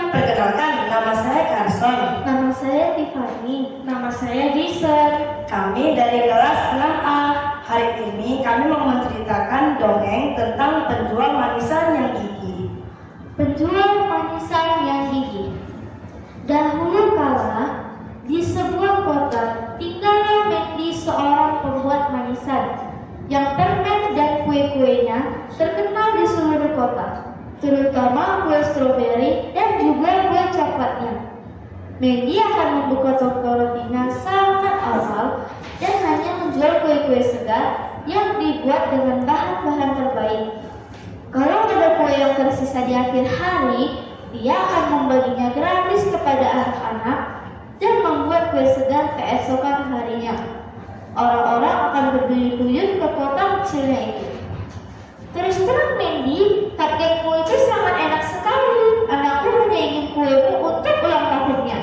Perkenalkan, nama saya Carson. Nama saya Tiffany. Nama saya Jason. Kami dari kelas 6A. Hari ini kami mau menceritakan dongeng tentang penjual manisan yang gigih. Penjual manisan yang gigih. Dahulu kala, di sebuah kota, tinggallah Mandy, seorang pembuat manisan yang permen dan kue-kuenya terkenal di seluruh kota, terutama kue stroberi dan juga kue coklatnya. Mandy akan membuka toko rotinya sangat awal dan hanya menjual kue-kue segar yang dibuat dengan bahan-bahan terbaik. Kalau ada kue yang tersisa di akhir hari, dia akan membaginya gratis kepada anak-anak dan membuat kue segar keesokan harinya. Orang-orang akan berduyun-duyun ke kota kecilnya itu. Terus terang Mandy, cupcake-mu itu sangat enak sekali. Anakku hanya ingin kuemu untuk ulang tahunnya.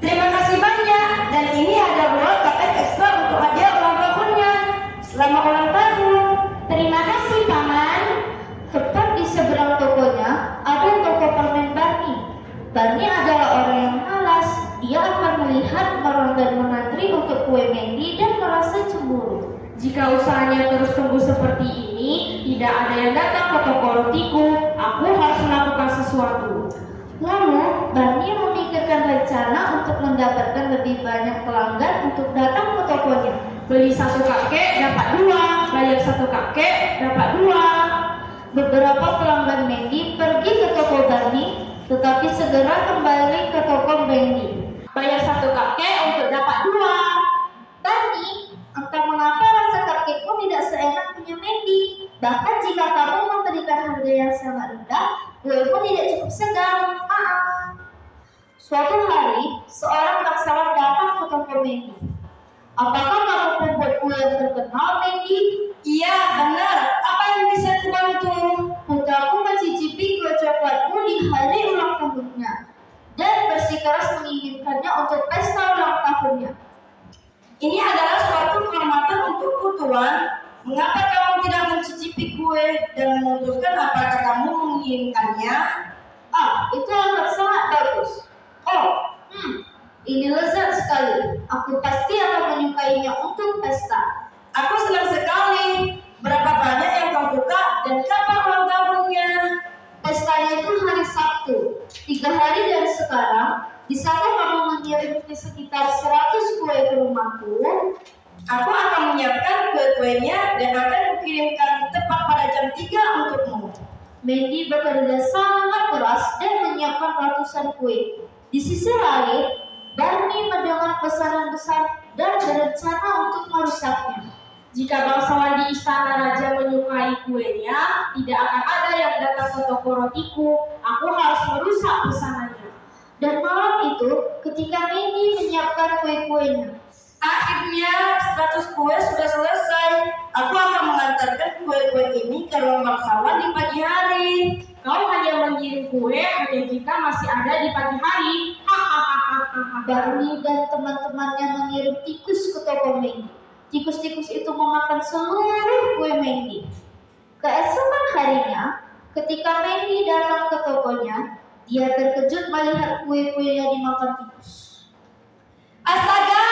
Terima kasih banyak. Dan ini ada buah cupcake ekstra untuk hadiah ulang tahunnya. Selamat ulang tahun. Terima kasih Paman. Tepat di seberang tokonya ada toko permen Barney. Barney adalah orang yang malas. Dia akan melihat orang dan mengantri untuk kue Mandy dan merasa cemburu. Jika usahanya terus tumbuh seperti ini, tidak ada yang datang ke toko rotiku. Aku harus melakukan sesuatu. Lalu, Barney memikirkan rencana untuk mendapatkan lebih banyak pelanggan untuk datang ke tokonya. Beli satu cupcake dapat dua, bayar satu cupcake dapat dua. Beberapa pelanggan Mandy pergi ke toko Barney, tetapi segera kembali ke toko Mandy. Bayar satu cupcake untuk dapat dua. Barney, entah mengapa rasa cupcake-mu tidak seenak punya Mandy. Bahkan jika kamu memberikan harga yang sangat rendah, kuemu tidak cukup segar. Maaf. Suatu hari, seorang bangsawan datang ke toko Mandy. Apakah kamu membuat kue yang terkenal, Mandy? Iya, benar. Apa yang bisa kubantu? Putraku mencicipi kue coklatmu di hari ulang tahunnya dan bersikeras menginginkannya untuk pesta ulang tahunnya. Ini adalah suatu kehormatan untukku, Tuan. Mengapa kamu tidak mencicipi kue dan memutuskan apakah kamu menginginkannya? Itu amat sangat bagus. Ini lezat sekali. Aku pasti akan menyukainya untuk pesta. Aku senang sekali. Berapa banyak yang kau suka dan kapan ulang tahunnya? Pestanya itu hari Sabtu. 3 hari dari sekarang, bisakah kamu mengirim sekitar 100 kue ke rumahku? Aku akan menyiapkan kue-kuenya dan akan kukirimkan tepat pada jam 3 untukmu. Mandy bekerja sangat keras dan menyiapkan ratusan kue. Di sisi lain, Barney mendengar pesanan besar dan berencana untuk merusaknya. Jika bangsawan di istana raja menyukai kuenya, tidak akan ada yang datang ke toko rotiku. Aku harus merusak pesanannya. Dan malam itu, ketika Mandy menyiapkan kue-kuenya, Akhirnya 100 kue sudah selesai. Aku akan mengantarkan kue-kue ini ke ruang bangsawan di pagi hari. Kau hanya mengirim kue hanya jika masih ada di pagi hari. Barney dan teman-temannya mengirim tikus ke toko Mandy. Tikus-tikus itu memakan seluruh kue Mandy. Keesokan harinya, ketika Mandy datang ke tokonya, dia terkejut melihat kue-kuenya dimakan tikus. Astaga!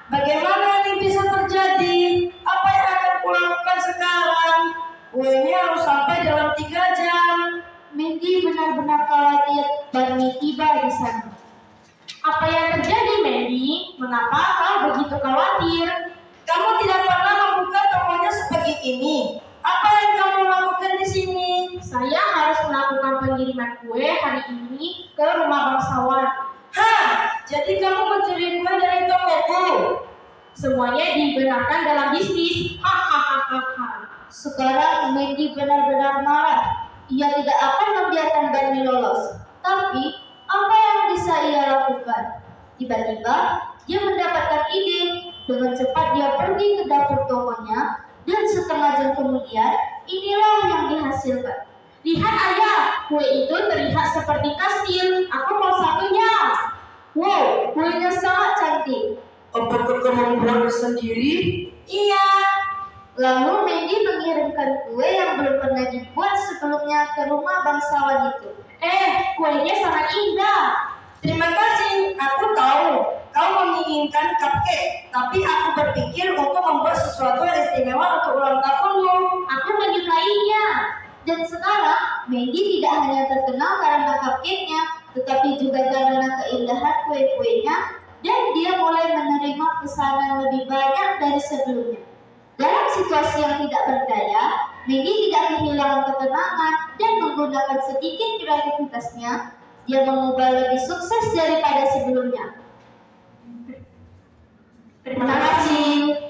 Bagaimana ini bisa terjadi? Apa yang akan kulakukan sekarang? Kuenya harus sampai dalam 3 jam. Mandy benar-benar khawatir Barney tiba di sana. Apa yang terjadi, Mandy? Mengapa kau begitu khawatir? Kamu tidak pernah membuka tokonya seperti ini. Apa yang kamu lakukan di sini? Saya harus melakukan pengiriman kue hari ini ke rumah bangsawan. Jadi kamu mencuri kue dari tokoku? Semuanya dibenarkan dalam bisnis. Sekarang Mandy benar-benar marah. Ia tidak akan membiarkan Barney lolos. Tapi, apa yang bisa ia lakukan? Tiba-tiba, dia mendapatkan ide. Dengan cepat dia pergi ke dapur tokonya, dan setengah jam kemudian, inilah yang dihasilkan. Lihat ayah, kue itu terlihat seperti kastil. Aku mau satunya. Wow, kuenya sangat cantik. Apakah kamu membuatnya sendiri? Iya. Lalu Mandy mengirimkan kue yang belum pernah dibuat sebelumnya ke rumah bangsawan itu. Kue kuenya sangat indah. Terima kasih, aku tahu kau menginginkan cupcake, tapi aku berpikir untuk membuat sesuatu yang istimewa untuk ulang tahunmu. Aku menyukainya. Dan sekarang, Mandy tidak hanya terkenal karena cupcake-nya, tetapi juga karena keindahan kue-kuenya, dan dia mulai menerima pesanan lebih banyak dari sebelumnya. Dalam situasi yang tidak berdaya, Mandy tidak kehilangan ketenangan dan menggunakan sedikit kreativitasnya, dia mengubah lebih sukses daripada sebelumnya. Terima kasih.